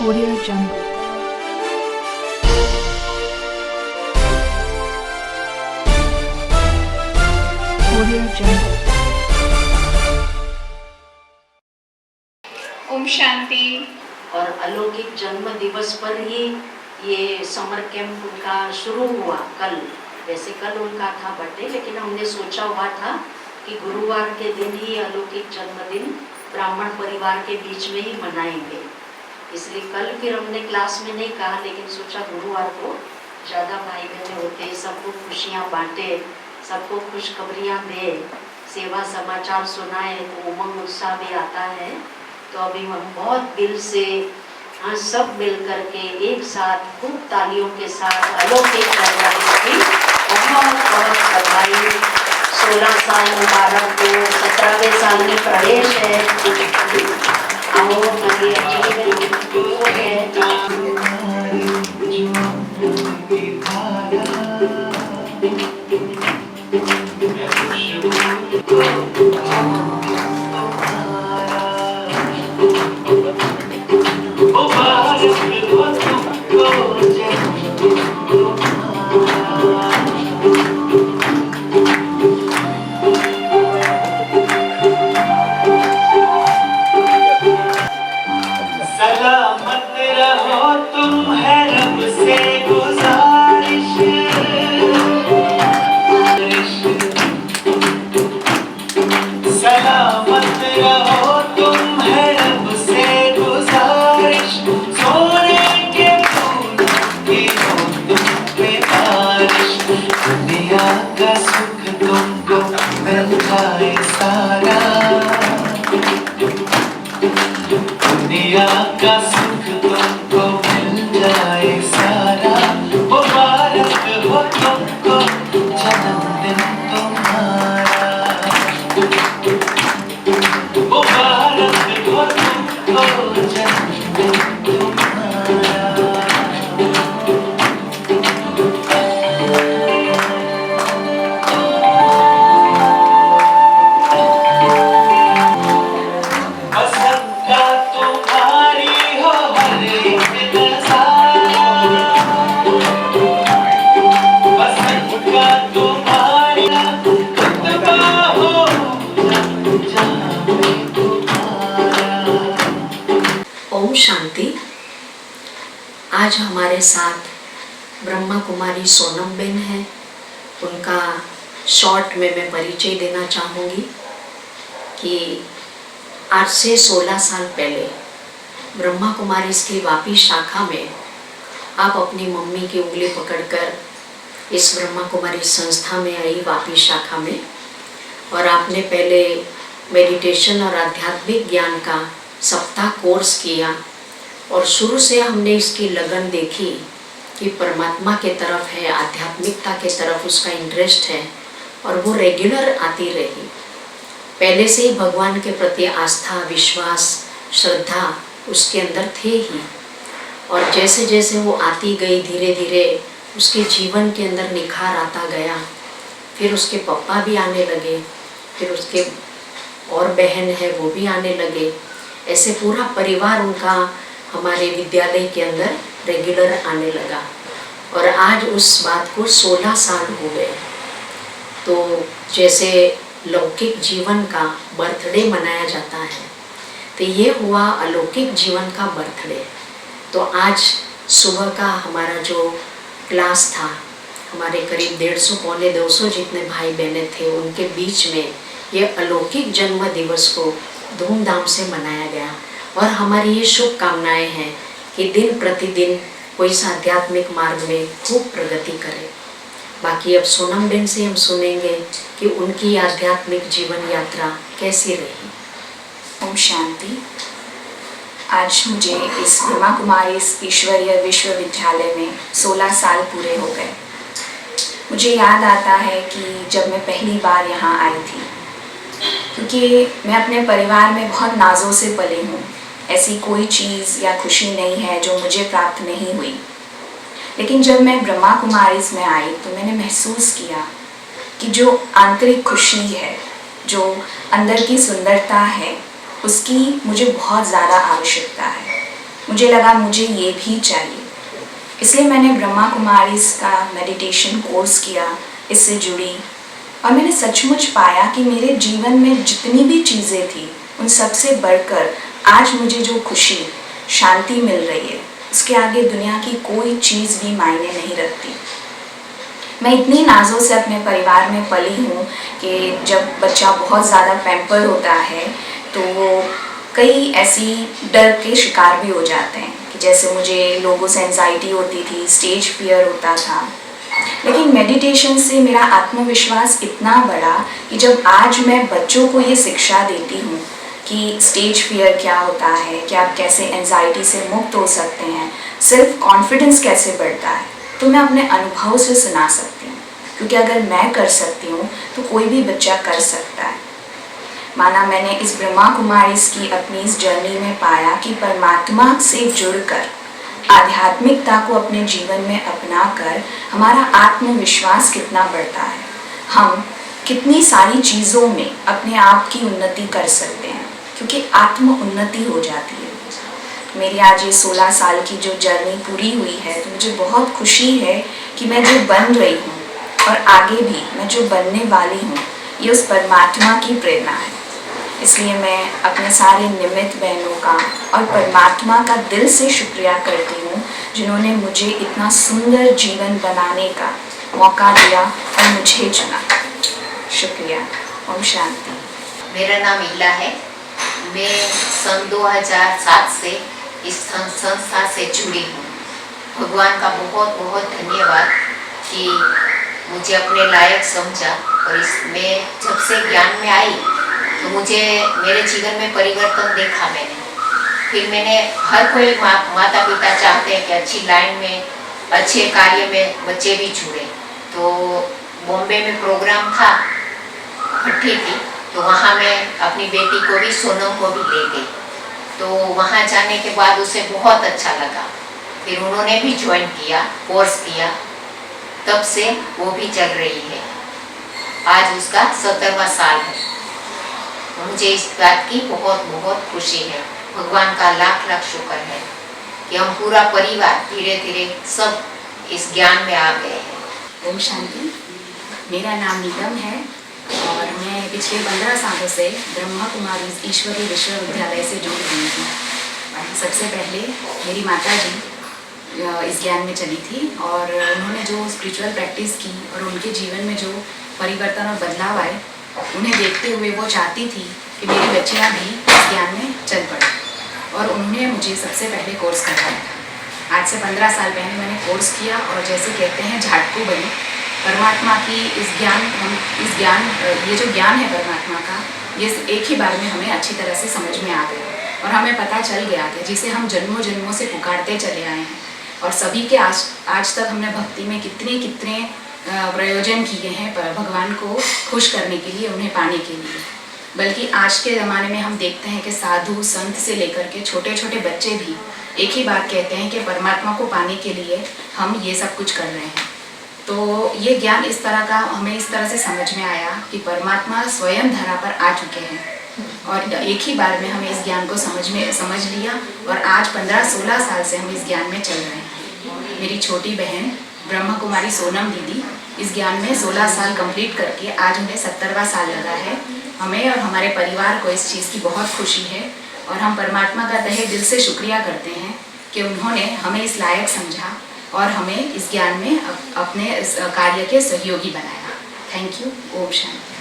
Audio Jungle. Audio Jungle. Om Shanti. और अलौकिक जन्म दिवस पर ही ये समर कैंप उनका शुरू हुआ कल। वैसे कल उनका था बर्थडे, लेकिन हमने सोचा हुआ था कि गुरुवार के दिन ही अलौकिक जन्मदिन ब्राह्मण परिवार के बीच में ही मनाएंगे। इसलिए कल फिर हमने क्लास में नहीं कहा, लेकिन सोचा गुरुवार को ज़्यादा भाई बहन होते, सबको खुशियाँ बांटे, सबको खुशखबरियाँ दे, सेवा समाचार सुनाए, तो उमंग उत्साह भी आता है। तो अभी हम बहुत दिल से सब मिल करके एक साथ खूब तालियों के साथ अलौकिक जन्मदिन की बहुत बहुत बधाई। 16 साल मुबारक हो, 17वें साल में प्रवेश है। आओ कभी सलामत रहो तुम है रब से गुजारिश। सलामत रहो तुम है रब से गुजारिश। सोने के फूल की हो तुम पे बारिश। दुनिया का सुख तुमको मिल जाए सारा, दुनिया का सुख तुमको मिल जाए सारा। मुबारक हो तुमको जन्मदिन तुम्हारा, मुबारक हो तुमको जन्मदिन तुम्हारा। ओम शांति। आज हमारे साथ ब्रह्मा कुमारी सोनम बेन है। उनका शॉर्ट में मैं परिचय देना चाहूँगी कि आज से 16 साल पहले ब्रह्मा कुमारी की वापी शाखा में आप अपनी मम्मी की उंगली पकड़कर इस ब्रह्मा कुमारी संस्था में आई, वापी शाखा में। और आपने पहले मेडिटेशन और आध्यात्मिक ज्ञान का सप्ताह कोर्स किया, और शुरू से हमने इसकी लगन देखी कि परमात्मा के तरफ है, आध्यात्मिकता के तरफ उसका इंटरेस्ट है, और वो रेगुलर आती रही। पहले से ही भगवान के प्रति आस्था, विश्वास, श्रद्धा उसके अंदर थे ही। और जैसे जैसे वो आती गई, धीरे धीरे उसके जीवन के अंदर निखार आता गया। फिर उसके पापा भी आने लगे, फिर उसके और बहन है वो भी आने लगे। ऐसे पूरा परिवार उनका हमारे विद्यालय के अंदर रेगुलर आने लगा। और आज उस बात को 16 साल हो गए। तो जैसे लौकिक जीवन का बर्थडे मनाया जाता है, तो ये हुआ अलौकिक जीवन का बर्थडे। तो आज सुबह का हमारा जो क्लास था, हमारे करीब 150 पौने 200 जितने भाई बहनें थे, उनके बीच में ये अलौकिक जन्म दिवस को धूमधाम से मनाया गया। और हमारी ये शुभकामनाएं हैं कि दिन प्रतिदिन कोई इस आध्यात्मिक मार्ग में खूब प्रगति करे। बाकी अब सोनम बेन से हम सुनेंगे कि उनकी आध्यात्मिक जीवन यात्रा कैसी रही। ओम शांति। आज मुझे इस ब्रह्मा कुमारी ईश्वरीय विश्वविद्यालय में 16 साल पूरे हो गए। मुझे याद आता है कि जब मैं पहली बार यहाँ आई थी, क्योंकि मैं अपने परिवार में बहुत नाजों से पली हूँ। ऐसी कोई चीज़ या खुशी नहीं है जो मुझे प्राप्त नहीं हुई। लेकिन जब मैं ब्रह्मा कुमारीज़ में आई तो मैंने महसूस किया कि जो आंतरिक खुशी है, जो अंदर की सुंदरता है, उसकी मुझे बहुत ज़्यादा आवश्यकता है। मुझे लगा मुझे ये भी चाहिए, इसलिए मैंने ब्रह्मा कुमारीज का मेडिटेशन कोर्स किया, इससे जुड़ी, और मैंने सचमुच पाया कि मेरे जीवन में जितनी भी चीज़ें थी उन सबसे बढ़कर आज मुझे जो खुशी, शांति मिल रही है, उसके आगे दुनिया की कोई चीज़ भी मायने नहीं रखती। मैं इतनी नाजों से अपने परिवार में पली हूँ कि जब बच्चा बहुत ज़्यादा पैम्पर होता है तो वो कई ऐसी डर के शिकार भी हो जाते हैं कि जैसे मुझे लोगों से एंजाइटी होती थी, स्टेज फियर होता था। लेकिन मेडिटेशन से मेरा आत्मविश्वास इतना बढ़ा कि जब आज मैं बच्चों को ये शिक्षा देती हूँ कि स्टेज फियर क्या होता है, कि आप कैसे एंजाइटी से मुक्त हो सकते हैं, सेल्फ कॉन्फिडेंस कैसे बढ़ता है, तो मैं अपने अनुभव से सुना सकती हूँ, क्योंकि अगर मैं कर सकती हूँ तो कोई भी बच्चा कर सकता है। माना मैंने इस ब्रह्मा कुमारीज की अपनी इस जर्नी में पाया कि परमात्मा से जुड़कर, आध्यात्मिकता को अपने जीवन में अपनाकर हमारा आत्मविश्वास कितना बढ़ता है, हम कितनी सारी चीज़ों में अपने आप की उन्नति कर सकते हैं, क्योंकि आत्म उन्नति हो जाती है। मेरी आज ये 16 साल की जो जर्नी पूरी हुई है तो मुझे बहुत खुशी है कि मैं जो बन रही हूँ और आगे भी मैं जो बनने वाली हूँ, ये उस परमात्मा की प्रेरणा है। इसलिए मैं अपने सारे निमित्त बहनों का और परमात्मा का दिल से शुक्रिया करती हूँ, जिन्होंने मुझे इतना सुंदर जीवन बनाने का मौका दिया और मुझे चुना। शुक्रिया। ओम शांति। मेरा नाम इला है। मैं सन 2007 से इस संस्था से जुड़ी हूँ। भगवान का बहुत बहुत धन्यवाद कि मुझे अपने लायक समझा, और इसमें जब से ज्ञान में आई तो मुझे मेरे जीवन में परिवर्तन देखा मैंने। फिर मैंने, हर कोई माता पिता चाहते हैं कि अच्छी लाइन में, अच्छे कार्य में बच्चे भी जुड़े। तो बॉम्बे में प्रोग्राम था, भट्टी थी, तो वहाँ मैं अपनी बेटी को भी, सोनम को भी ले गई। तो वहाँ जाने के बाद उसे बहुत अच्छा लगा। फिर उन्होंने भी ज्वाइन किया, कोर्स किया, तब से वो भी चल रही है। आज उसका 17वां साल है। मुझे इस बात की बहुत बहुत खुशी है। भगवान का लाख लाख शुक्र है कि हम पूरा परिवार धीरे धीरे सब इस ज्ञान में आ गए हैं। ओम शांति। मेरा नाम नीलम है और मैं पिछले 15 सालों से ब्रह्मा कुमारी ईश्वरीय विश्वविद्यालय से जुड़ी हुई हूँ। सबसे पहले मेरी माता जी इस ज्ञान में चली थी और उन्होंने जो स्पिरिचुअल प्रैक्टिस की और उनके जीवन में जो परिवर्तन और बदलाव आए, उन्हें देखते हुए वो चाहती थी कि मेरी बच्चियाँ भी इस ज्ञान में चल पड़े, और उन्होंने मुझे सबसे पहले कोर्स करवाया था। आज से 15 साल पहले मैंने कोर्स किया और जैसे कहते हैं झाटकू बनी। परमात्मा की इस ज्ञान ये जो ज्ञान है परमात्मा का, ये एक ही बार में हमें अच्छी तरह से समझ में आ गया और हमें पता चल गया कि जिसे हम जन्मों जन्मों से पुकारते चले आए हैं, और सभी के आज तक हमने भक्ति में कितने प्रयोजन किए हैं भगवान को खुश करने के लिए, उन्हें पाने के लिए। बल्कि आज के ज़माने में हम देखते हैं कि साधु संत से लेकर के छोटे छोटे बच्चे भी एक ही बात कहते हैं कि परमात्मा को पाने के लिए हम ये सब कुछ कर रहे हैं। तो ये ज्ञान इस तरह का हमें इस तरह से समझ में आया कि परमात्मा स्वयं धरा पर आ चुके हैं, और एक ही बार में हमें इस ज्ञान को समझ लिया, और आज 15-16 साल से हम इस ज्ञान में चल रहे हैं। मेरी छोटी बहन ब्रह्मा कुमारी सोनम दीदी इस ज्ञान में 16 साल कंप्लीट करके आज उन्हें 70वां साल लगा है। हमें और हमारे परिवार को इस चीज़ की बहुत खुशी है, और हम परमात्मा का तहे दिल से शुक्रिया करते हैं कि उन्होंने हमें इस लायक समझा और हमें इस ज्ञान में अपने कार्य के सहयोगी बनाया। Thank you. ओम शांति।